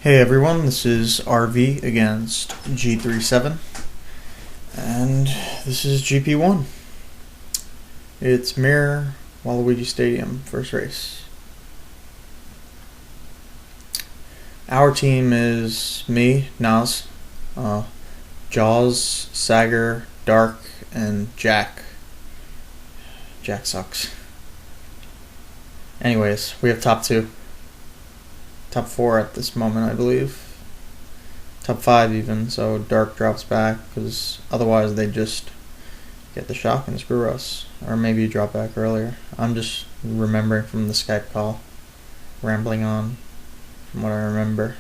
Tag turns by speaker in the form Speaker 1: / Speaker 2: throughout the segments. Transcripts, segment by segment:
Speaker 1: Hey everyone, this is RV against G37, and this is GP1. It's Mirror Waluigi Stadium, first race. Our team is me, Naz, Jaws, Sager, Dark, and Jack. Jack sucks. Anyways, we have top 4 at this moment, I believe. Top 5 even, so Dark drops back, because otherwise they just get the shock and screw us. Or maybe drop back earlier. I'm just remembering from the Skype call. Rambling on from what I remember.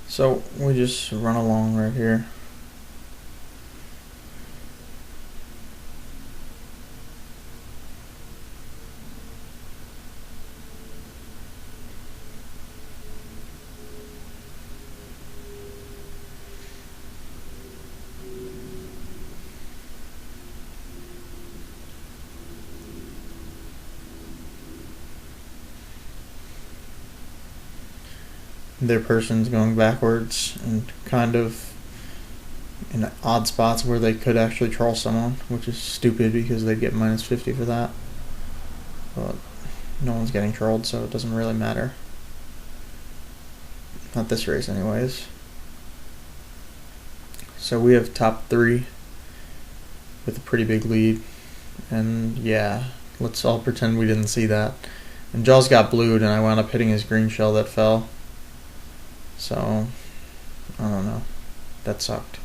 Speaker 1: So we just run along right here. Their person's going backwards and kind of in odd spots where they could actually troll someone, which is stupid because they'd get minus 50 for that. But no one's getting trolled, so it doesn't really matter. Not this race anyways. So we have top 3 with a pretty big lead. And yeah, let's all pretend we didn't see that. And Jaws got blued and I wound up hitting his green shell that fell. So, I don't know. That sucked.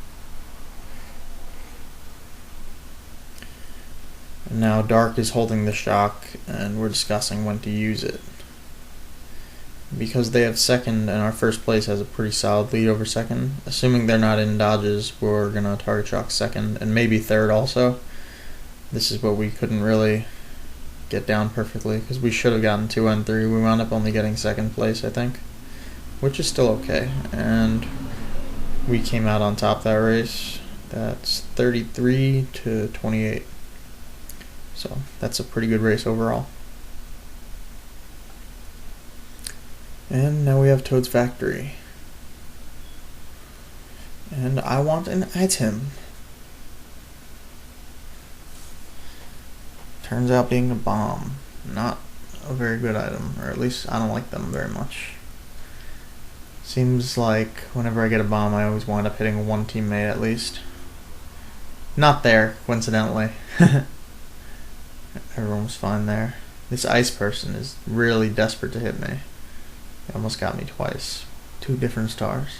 Speaker 1: And now Dark is holding the shock, and we're discussing when to use it. Because they have second, and our first place has a pretty solid lead over second. Assuming they're not in dodges, we're going to target shock second, and maybe third also. This is what we couldn't really get down perfectly, because we should have gotten 2 and 3. We wound up only getting second place, I think. Which is still okay, and we came out on top that race. That's 33 to 28, so that's a pretty good race overall. And now we have Toad's Factory, and I want an item. Turns out being a bomb, not a very good item, or at least I don't like them very much. Seems like whenever I get a bomb, I always wind up hitting one teammate at least. Not there, coincidentally. Everyone was fine there. This ice person is really desperate to hit me. He almost got me twice. 2 different stars.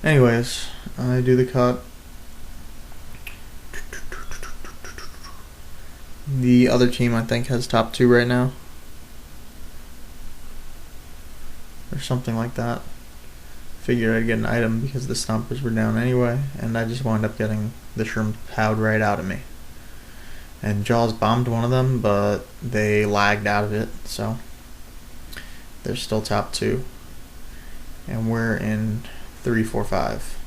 Speaker 1: Anyways, I do the cut. The other team, I think, has top 2 right now. Or something like that. Figured I'd get an item because the stompers were down anyway, and I just wound up getting the shroom powed right out of me. And Jaws bombed one of them, but they lagged out of it, so they're still top 2. And we're in 3, 4, 5.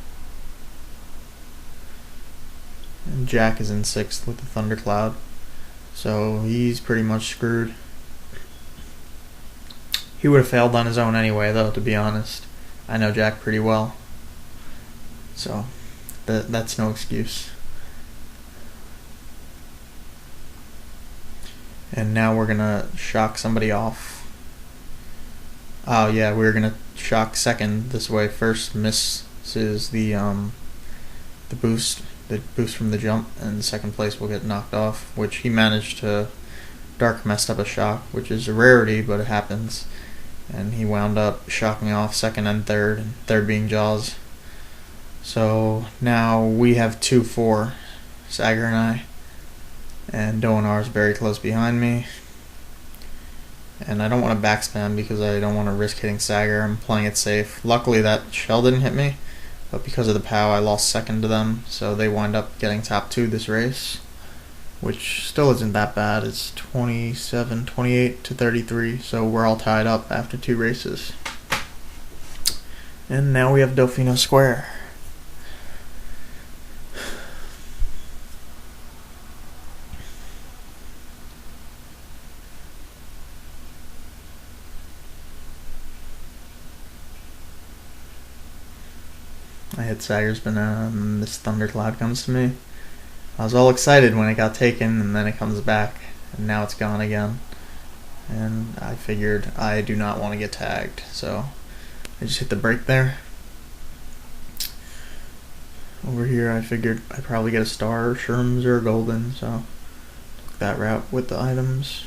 Speaker 1: And Jack is in 6th with the thundercloud, so he's pretty much screwed. He would have failed on his own anyway, though, to be honest. I know Jack pretty well, so that's no excuse. And now we're gonna shock somebody off. Oh yeah, we're gonna shock second this way. First misses the boost from the jump, and second place will get knocked off, which he managed to. Dark messed up a shock, which is a rarity, but it happens. And he wound up shocking off second and third being Jaws. So now we have 2-4, Sager and I, and Doenar is very close behind me. And I don't want to backspam because I don't want to risk hitting Sager. I'm playing it safe. Luckily that shell didn't hit me, but because of the POW I lost second to them, so they wind up getting top 2 this race, which still isn't that bad. It's 28 to 33, so we're all tied up after 2 races. And now we have Delfino Square. I hit Sager's banana and this thundercloud comes to me. I was all excited when it got taken and then it comes back and now it's gone again. And I figured I do not want to get tagged, so I just hit the brake there. Over here I figured I'd probably get a star, or shrooms, or a golden, so took that route with the items.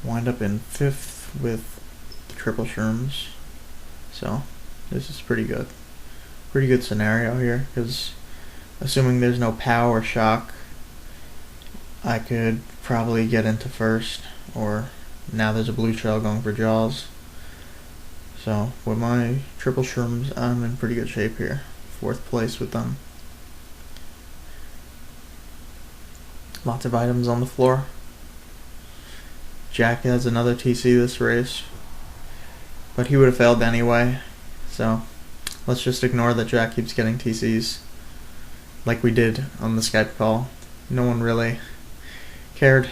Speaker 1: Wind up in 5th with the triple shrooms, so this is pretty good. Pretty good scenario here, because assuming there's no POW or shock, I could probably get into 1st, or now there's a blue trail going for jaws. So with my triple shrooms, I'm in pretty good shape here. 4th place with them. Lots of items on the floor. Jack has another TC this race, but he would have failed anyway, so let's just ignore that Jack keeps getting TCs like we did on the Skype call. No one really cared.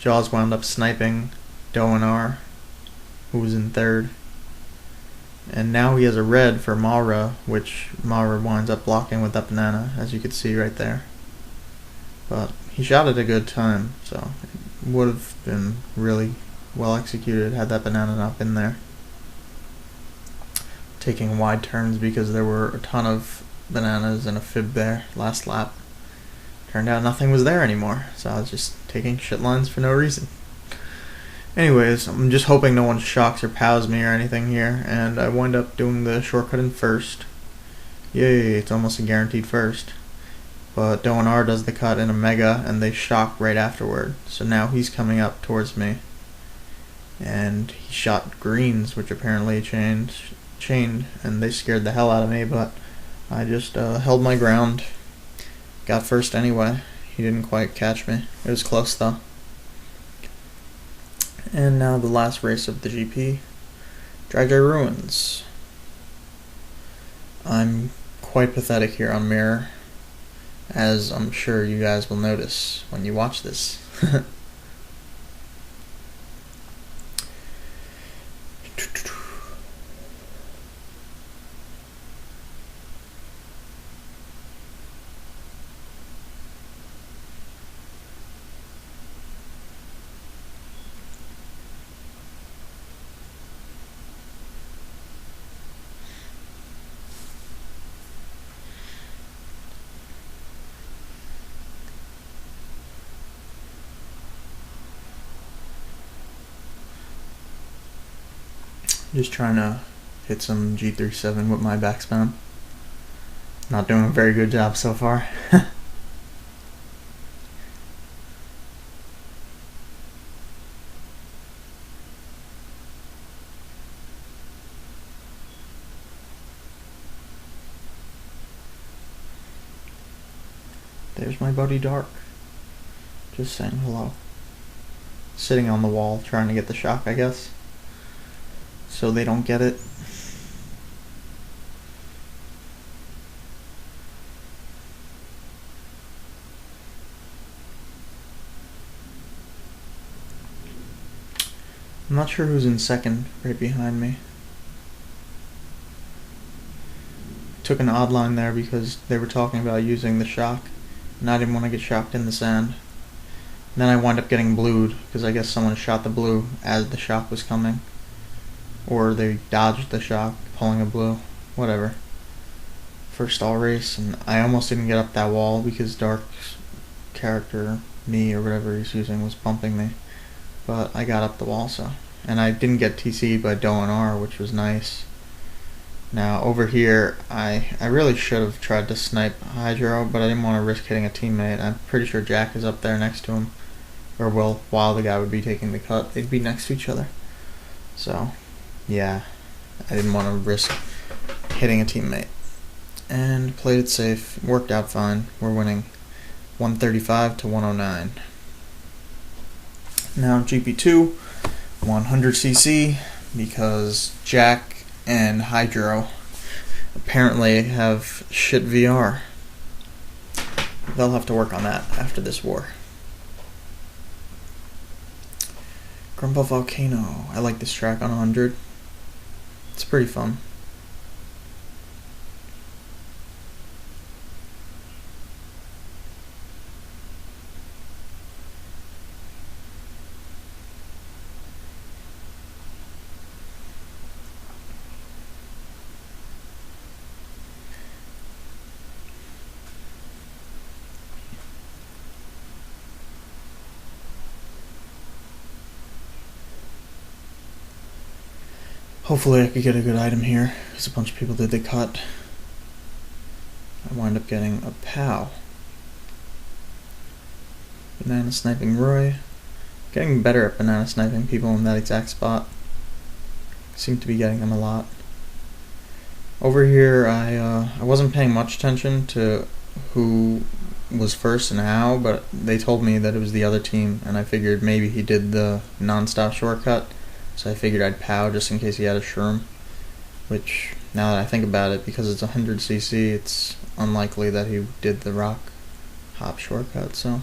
Speaker 1: Jaws wound up sniping Doanar, who was in 3rd, and now he has a red for Mara, which Mara winds up blocking with that banana, as you can see right there. But he shot at a good time, so it would have been really well executed had that banana not been there. Taking wide turns because there were a ton of bananas and a fib there last lap. Turned out nothing was there anymore, so I was just taking shit lines for no reason. Anyways, I'm just hoping no one shocks or POWs me or anything here, and I wind up doing the shortcut in 1st. Yay, it's almost a guaranteed 1st. But Doanar does the cut in a mega, and they shock right afterward. So now he's coming up towards me. And he shot greens, which apparently chained, and they scared the hell out of me, but I just held my ground. Got 1st anyway. He didn't quite catch me. It was close though. And now the last race of the GP, Dry Ruins. I'm quite pathetic here on mirror, as I'm sure you guys will notice when you watch this. Just trying to hit some G37 with my backspin. Not doing a very good job so far. There's my buddy Dark. Just saying hello. Sitting on the wall trying to get the shock, I guess, so they don't get it. I'm not sure who's in 2nd right behind me. Took an odd line there because they were talking about using the shock, and I didn't want to get shocked in the sand. And then I wound up getting blued because I guess someone shot the blue as the shock was coming. Or they dodged the shock, pulling a blue. Whatever. First all race, and I almost didn't get up that wall because Dark's character, me or whatever he's using, was bumping me. But I got up the wall, so. And I didn't get TC'd by Doanar, which was nice. Now over here, I really should have tried to snipe Hydro, but I didn't want to risk hitting a teammate. I'm pretty sure Jack is up there next to him. Or well, while the guy would be taking the cut, they'd be next to each other. So, yeah, I didn't want to risk hitting a teammate. And played it safe, worked out fine. We're winning 135 to 109. Now GP2, 100cc, because Jack and Hydro apparently have shit VR. They'll have to work on that after this war. Grumble Volcano. I like this track on 100. It's pretty fun. Hopefully I could get a good item here, because a bunch of people did the cut. I wind up getting a POW. Banana sniping Roy. Getting better at banana sniping people in that exact spot. Seem to be getting them a lot. Over here, I wasn't paying much attention to who was first and how, but they told me that it was the other team, and I figured maybe he did the non-stop shortcut. So I figured I'd POW just in case he had a shroom, which, now that I think about it, because it's 100cc, it's unlikely that he did the rock hop shortcut, so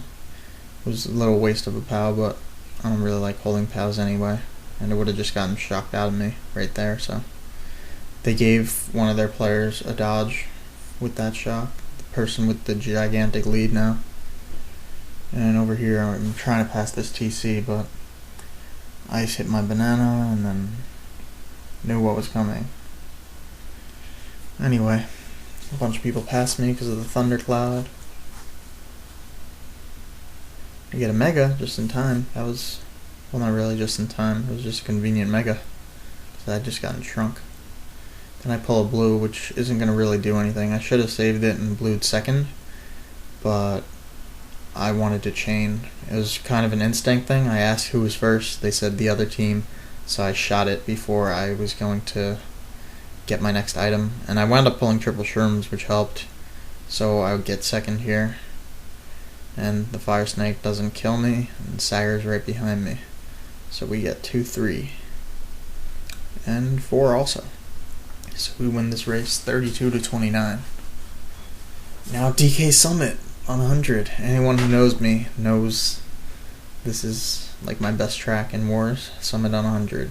Speaker 1: it was a little waste of a POW, but I don't really like holding POWs anyway, and it would have just gotten shocked out of me right there, so they gave one of their players a dodge with that shock, the person with the gigantic lead now. And over here I'm trying to pass this TC, but ice hit my banana and then knew what was coming. Anyway, a bunch of people passed me because of the thundercloud. I get a mega just in time. That was, well, not really just in time, it was just a convenient mega, so I had just gotten shrunk. Then I pull a blue, which isn't going to really do anything. I should have saved it and blued second, but I wanted to chain. It was kind of an instinct thing. I asked who was first. They said the other team, so I shot it before I was going to get my next item. And I wound up pulling triple shrooms, which helped. So I would get second here. And the fire snake doesn't kill me, and Sager's right behind me. So we get 2-3. And 4 also. So we win this race 32-29. Now DK Summit on 100. Anyone who knows me knows this is like my best track in Wars. Summit on 100.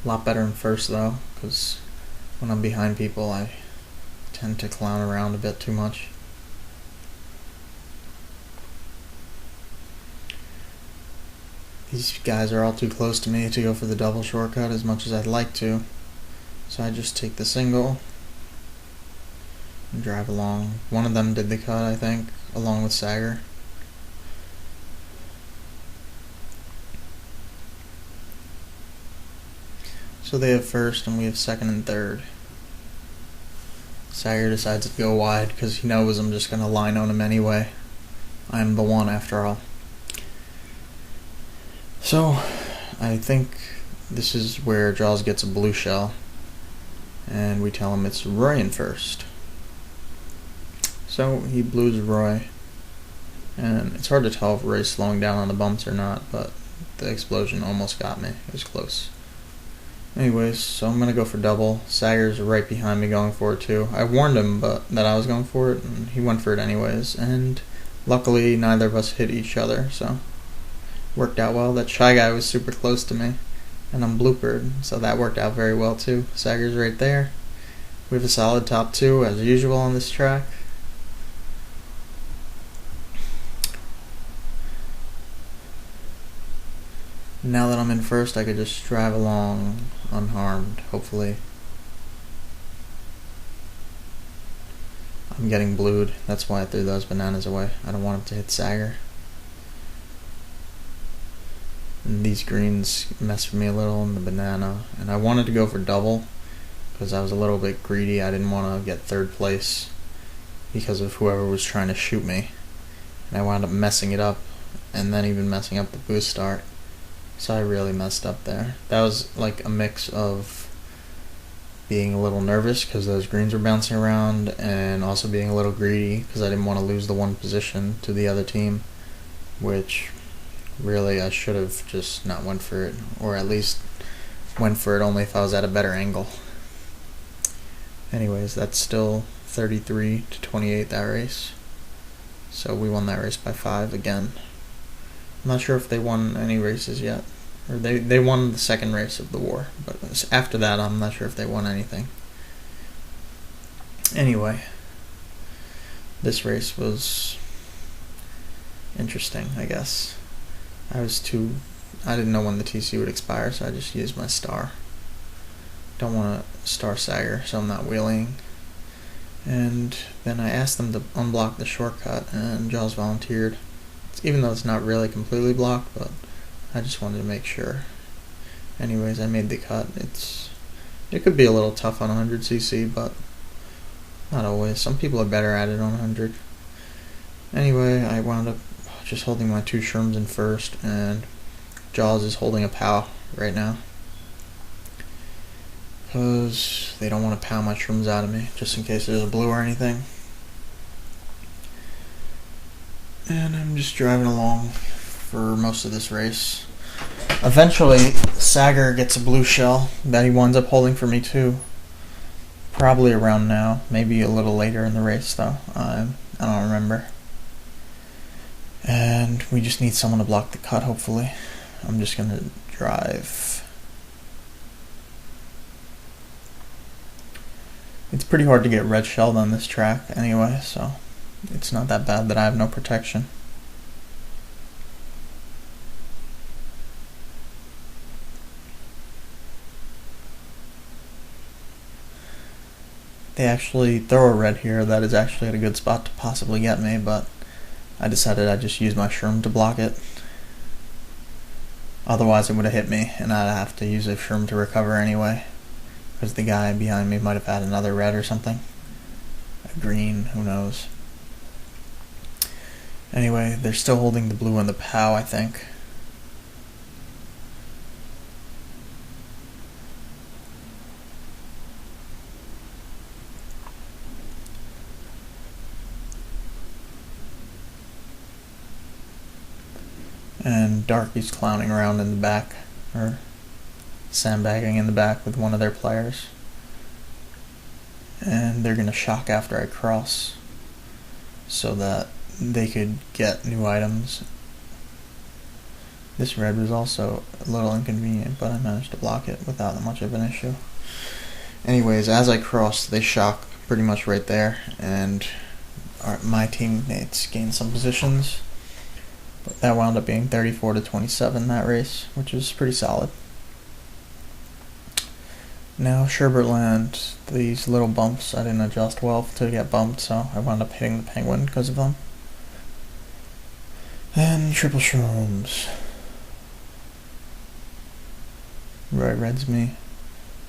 Speaker 1: A lot better in first though, because when I'm behind people I tend to clown around a bit too much. These guys are all too close to me to go for the double shortcut as much as I'd like to. So I just take the single and drive along. One of them did the cut, I think, along with Sager. So they have first and we have second and third. Sager decides to go wide because he knows I'm just going to line on him anyway. I'm the one after all. So I think this is where Jaws gets a blue shell. And we tell him it's Roy in first. So he blues Roy. And it's hard to tell if Roy's slowing down on the bumps or not, but the explosion almost got me. It was close. Anyways, so I'm going to go for double. Sager's right behind me going for it too. I warned him that I was going for it, and he went for it anyways. And luckily, neither of us hit each other, so worked out well. That shy guy was super close to me. And I'm bloopered, so that worked out very well too. Sager's right there. We have a solid top 2 as usual on this track. Now that I'm in first, I could just drive along unharmed, hopefully. I'm getting blued, that's why I threw those bananas away. I don't want him to hit Sager. And these greens messed with me a little in the banana, and I wanted to go for double because I was a little bit greedy. I didn't want to get third place because of whoever was trying to shoot me, and I wound up messing it up and then even messing up the boost start, so I really messed up there. That was like a mix of being a little nervous because those greens were bouncing around and also being a little greedy because I didn't want to lose the one position to the other team, which really I should have just not went for it, or at least went for it only if I was at a better angle. Anyways, that's still 33-28 that race, so we won that race by 5 again. I'm not sure if they won any races yet. Or they won the second race of the war, but after that I'm not sure if they won anything. Anyway, this race was interesting, I guess. I didn't know when the TC would expire, so I just used my star. Don't want to star Sager, so I'm not wheeling. And then I asked them to unblock the shortcut, and Jaws volunteered. Even though it's not really completely blocked, but I just wanted to make sure. Anyways, I made the cut. It could be a little tough on 100cc, but not always. Some people are better at it on 100. Anyway, I wound up just holding my 2 shrooms in first, and Jaws is holding a POW right now. Because they don't want to pound my shrooms out of me, just in case there's a blue or anything. And I'm just driving along for most of this race. Eventually, Sager gets a blue shell that he winds up holding for me too. Probably around now, maybe a little later in the race though. I don't remember. And we just need someone to block the cut, hopefully. I'm just gonna drive. It's pretty hard to get red shelled on this track anyway, so it's not that bad that I have no protection. They actually throw a red here that is actually at a good spot to possibly get me, but I decided I'd just use my shroom to block it. Otherwise it would have hit me, and I'd have to use a shroom to recover anyway, because the guy behind me might have had another red or something. A green, who knows. Anyway, they're still holding the blue and the POW, I think. And Darky's clowning around in the back, or sandbagging in the back with one of their players. And they're gonna shock after I cross, so that they could get new items. This red was also a little inconvenient, but I managed to block it without much of an issue. Anyways, as I crossed, they shock pretty much right there, and my teammates gained some positions. But that wound up being 34-27 that race, which is pretty solid. Now Sherbertland, these little bumps, I didn't adjust well to get bumped, so I wound up hitting the penguin because of them. And triple shrooms. Roy reds me,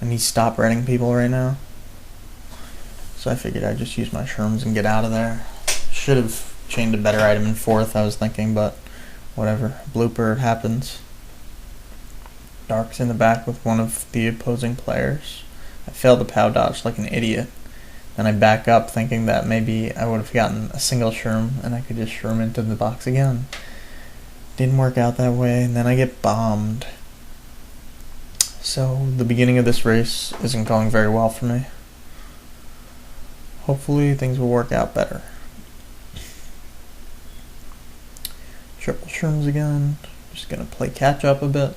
Speaker 1: and he stopped redding people right now. So I figured I'd just use my shrooms and get out of there. Should have chained a better item in fourth, I was thinking, but whatever. Blooper, it happens. Dark's in the back with one of the opposing players. I failed the POW dodge like an idiot. Then I back up thinking that maybe I would have gotten a single shroom and I could just shroom into the box again. Didn't work out that way, and then I get bombed. So the beginning of this race isn't going very well for me. Hopefully things will work out better. Triple shrooms again. Just gonna play catch up a bit.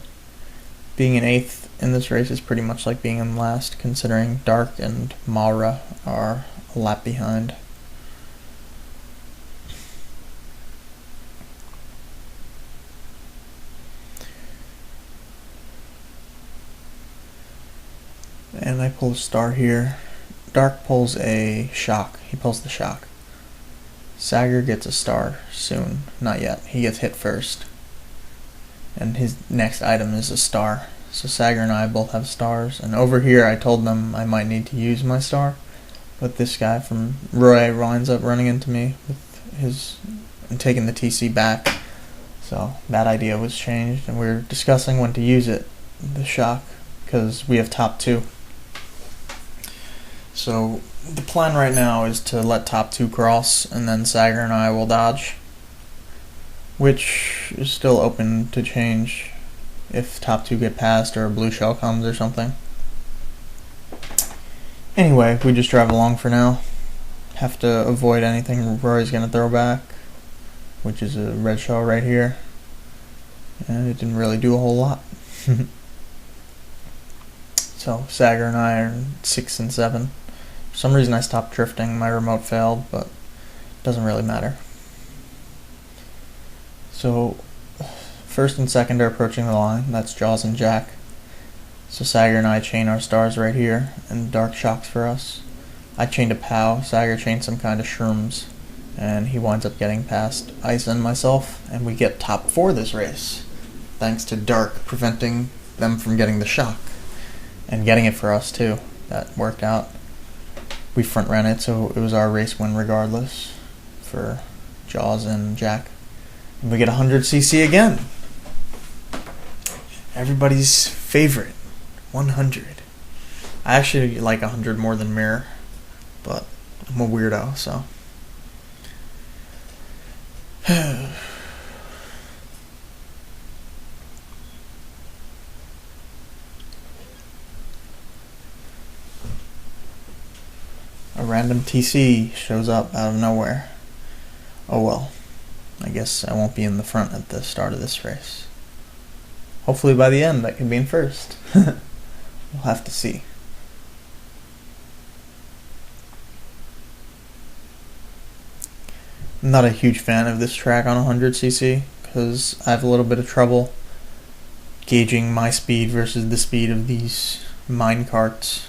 Speaker 1: Being in 8th in this race is pretty much like being in last, considering Dark and Mara are a lap behind. And I pull a star here. Dark pulls a shock. He pulls the shock. Sager gets a star soon. Not yet. He gets hit first. And his next item is a star. So Sager and I both have stars. And over here I told them I might need to use my star. But this guy from Roy winds up running into me with his and taking the TC back. So that idea was changed, and we were discussing when to use it, the shock, because we have top 2. So the plan right now is to let top 2 cross, and then Sager and I will dodge, which is still open to change if top 2 get past or a blue shell comes or something. Anyway, we just drive along for now. Have to avoid anything Rory's going to throw back, which is a red shell right here. and it didn't really do a whole lot. So Sager and I are 6 and 7. For some reason I stopped drifting, my remote failed, but it doesn't really matter. So first and second are approaching the line, that's Jaws and Jack. So Sager and I chain our stars right here, and Dark shocks for us. I chained a POW, Sager chained some kind of shrooms, and he winds up getting past Ice and myself, and we get top 4 this race, thanks to Dark preventing them from getting the shock, and getting it for us too. That worked out. We front ran it, so it was our race win regardless for Jaws and Jack. And we get 100cc again. Everybody's favorite, 100. I actually like 100 more than Mirror, but I'm a weirdo, so. A random TC shows up out of nowhere. Oh well, I guess I won't be in the front at the start of this race. Hopefully by the end I can be in first. We'll have to see. I'm not a huge fan of this track on 100cc because I have a little bit of trouble gauging my speed versus the speed of these mine carts.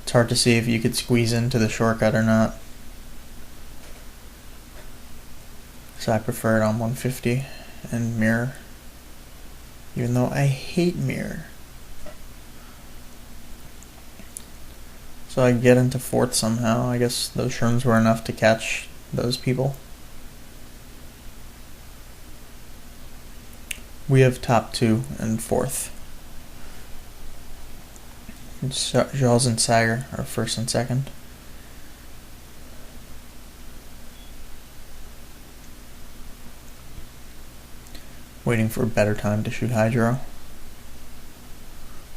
Speaker 1: It's hard to see if you could squeeze into the shortcut or not. So I prefer it on 150 and Mirror, even though I hate Mirror. So I get into 4th somehow. I guess those shrooms were enough to catch those people. We have top 2 and 4th. Jaws and Sager are 1st and 2nd. Waiting for a better time to shoot Hydro.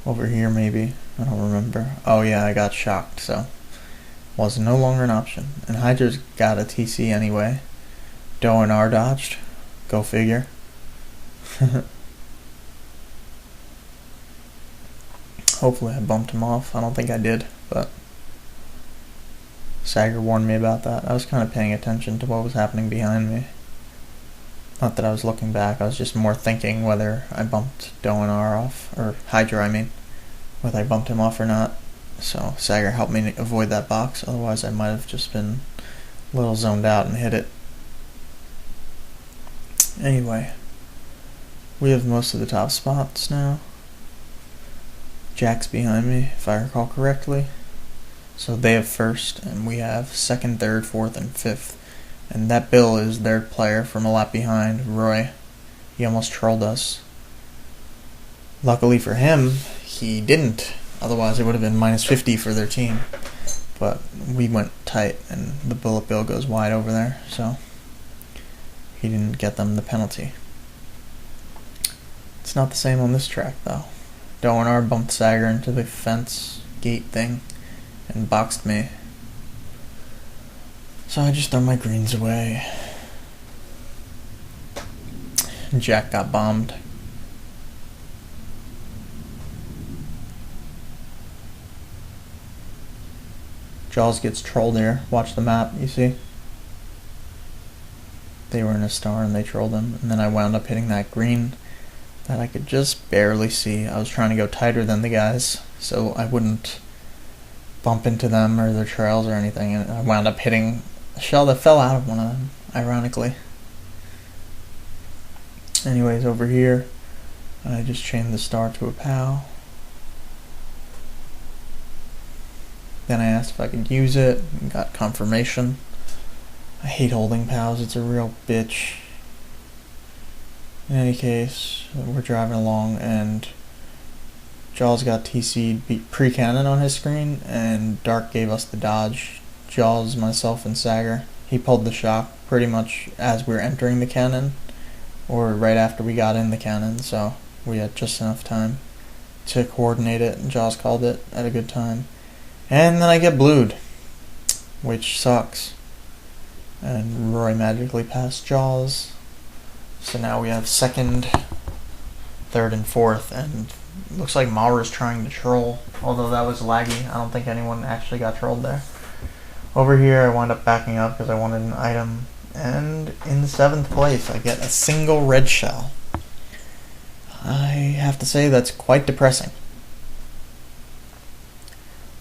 Speaker 1: Over here maybe, I don't remember. Oh yeah, I got shocked, so was no longer an option. And Hydro's got a TC anyway. Doe and R dodged. Go figure. Hopefully I bumped him off. I don't think I did, but Sager warned me about that. I was kind of paying attention to what was happening behind me. Not that I was looking back, I was just more thinking whether I bumped Doe and R off, or Hydro I mean, whether I bumped him off or not. So Sager helped me avoid that box, otherwise I might have just been a little zoned out and hit it. Anyway, we have most of the top spots now. Jack's behind me, if I recall correctly. So they have 1st, and we have 2nd, 3rd, 4th, and 5th. And that Bill is their player from a lap behind, Roy. He almost trolled us. Luckily for him, he didn't. Otherwise it would have been minus 50 for their team. But we went tight, and the Bullet Bill goes wide over there, so he didn't get them the penalty. It's not the same on this track, though. Doe and R bumped Sager into the fence gate thing and boxed me. So I just throw my greens away. Jack got bombed. Jaws gets trolled here. Watch the map, you see? They were in a star and they trolled him. And then I wound up hitting that green that I could just barely see. I was trying to go tighter than the guys so I wouldn't bump into them or their trails or anything. And I wound up hitting a shell that fell out of one of them, ironically. Anyways, over here, I just chained the star to a POW. Then I asked if I could use it and got confirmation. I hate holding POWs, it's a real bitch. In any case, we're driving along and Jaws got TC'd pre-cannon on his screen and Dark gave us the dodge. Jaws, myself, and Sager. He pulled the shock pretty much as we were entering the cannon or right after we got in the cannon, so we had just enough time to coordinate it and Jaws called it at a good time. And then I get blued, which sucks. And Roy magically passed Jaws. So now we have 2nd third and fourth, and looks like Maura's trying to troll, although that was laggy. I don't think anyone actually got trolled there. Over here, I wound up backing up because I wanted an item, and in 7th place, I get a single red shell. I have to say that's quite depressing.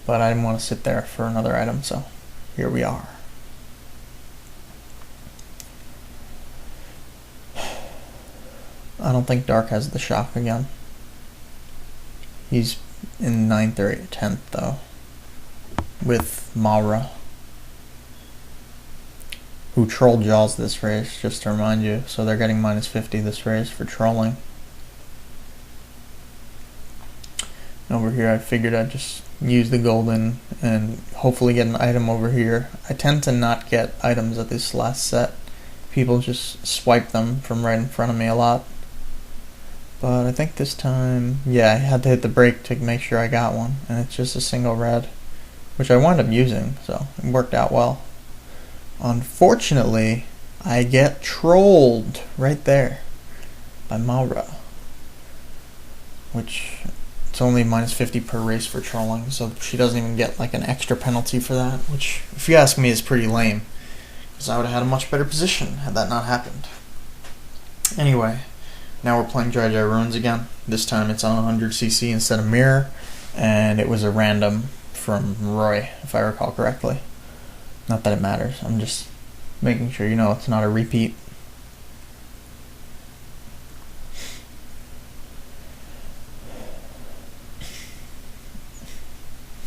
Speaker 1: But I didn't want to sit there for another item, so here we are. I don't think Dark has the shock again. He's in 9th or 10th though, with Maura, who trolled Jaws this race, just to remind you, so they're getting minus 50 this race for trolling. Over here I figured I'd just use the golden and hopefully get an item over here. I tend to not get items at this last set. People just swipe them from right in front of me a lot. But I think this time, yeah, I had to hit the brake to make sure I got one, and it's just a single red, which I wound up using, so it worked out well. Unfortunately, I get trolled right there by Maura, which it's only minus 50 per race for trolling, so she doesn't even get like an extra penalty for that, which, if you ask me, is pretty lame, because I would have had a much better position had that not happened. Anyway, now we're playing Dry Ruins again. This time it's on 100cc instead of mirror, and it was a random from Roy, if I recall correctly. Not that it matters, I'm just making sure you know it's not a repeat.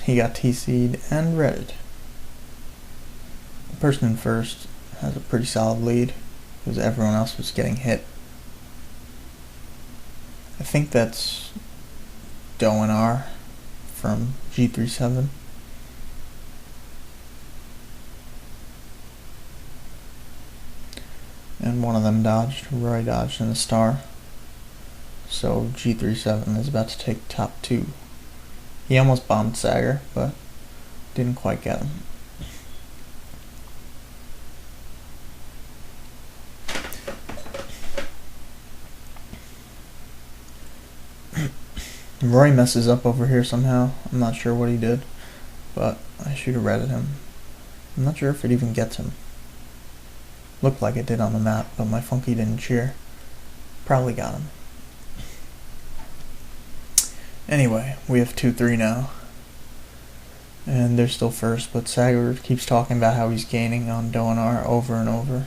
Speaker 1: He got TC'd and redded. The person in first has a pretty solid lead, because everyone else was getting hit. I think that's Doinar from G37. And one of them dodged. Roy dodged in the star. So G37 is about to take top 2. He almost bombed Sager, but didn't quite get him. Roy messes up over here somehow. I'm not sure what he did, but I should have redded him. I'm not sure if it even gets him. Looked like it did on the map, but my funky didn't cheer. Probably got him. Anyway, we have 2-3 now. And they're still first, but Sager keeps talking about how he's gaining on Doinar over and over.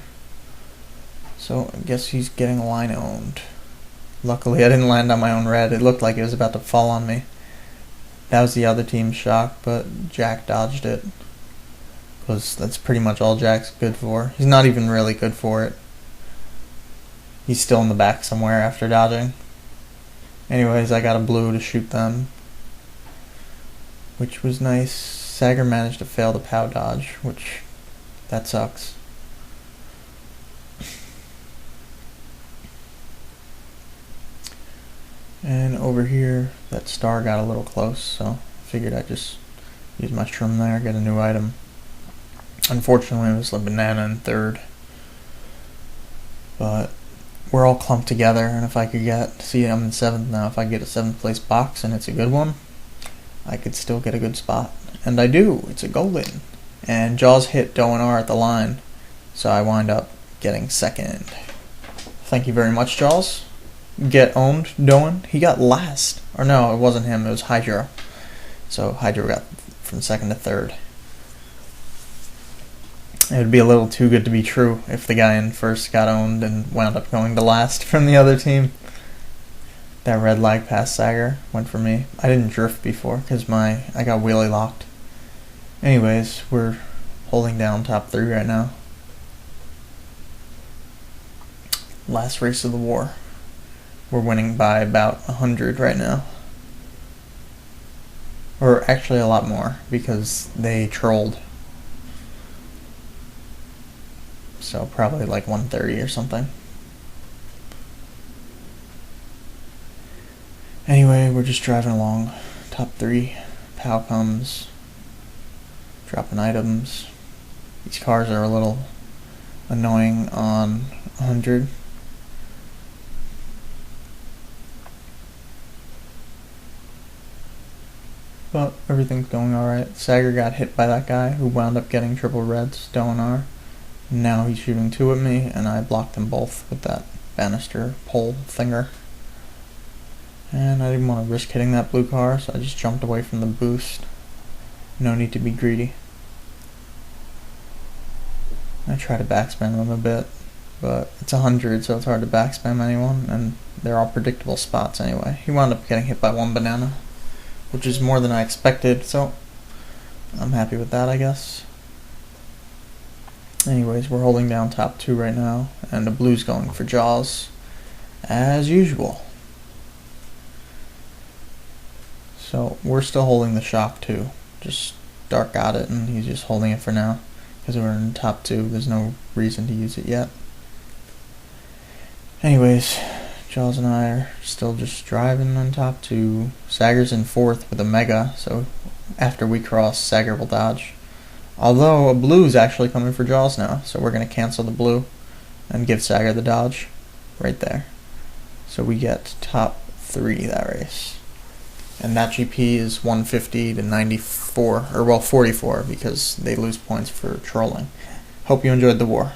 Speaker 1: So I guess he's getting line owned. Luckily I didn't land on my own red. It looked like it was about to fall on me. That was the other team's shock, but Jack dodged it. Because that's pretty much all Jack's good for. He's not even really good for it. He's still in the back somewhere after dodging. Anyways, I got a blue to shoot them, which was nice. Sager managed to fail the POW dodge, which, that sucks. And over here, that star got a little close, so I figured I'd just use my shroom there, get a new item. Unfortunately, it was the banana in third. But we're all clumped together, and if I could get, see, I'm in 7th now, if I get a 7th place box and it's a good one, I could still get a good spot. And I do, it's a golden. And Jaws hit Doinar at the line, so I wind up getting 2nd. Thank you very much, Jaws. Get owned, Doan. He got last. Or no, it wasn't him, it was Hydro. So Hydro got from 2nd to 3rd. It would be a little too good to be true if the guy in first got owned and wound up going to last from the other team. That red lag past Sager went for me. I didn't drift before because I got wheelie locked. Anyways, we're holding down top 3 right now. Last race of the war. We're winning by about 100 right now. Or actually a lot more because they trolled. So probably like 130 or something. Anyway, we're just driving along. Top 3. POW comes. Dropping items. These cars are a little annoying on 100. everything's going alright. Sager got hit by that guy who wound up getting triple reds, Donar. Now he's shooting 2 at me, and I blocked them both with that banister pole finger. And I didn't want to risk hitting that blue car, so I just jumped away from the boost. No need to be greedy. I try to backspam them a bit, but it's 100, so it's hard to backspam anyone, and they're all predictable spots anyway. He wound up getting hit by 1 banana, which is more than I expected, so I'm happy with that, I guess. Anyways, we're holding down top 2 right now, and the blue's going for Jaws, as usual. So we're still holding the shock too. Just Dark got it, and he's just holding it for now. Because we're in top 2, there's no reason to use it yet. Anyways, Jaws and I are still just driving on top 2. Sager's in 4th with a mega, so after we cross, Sager will dodge. Although a blue is actually coming for Jaws now, so we're going to cancel the blue and give Sager the dodge right there. So we get top 3 that race. And that GP is 150 to 94, or well 44, because they lose points for trolling. Hope you enjoyed the war.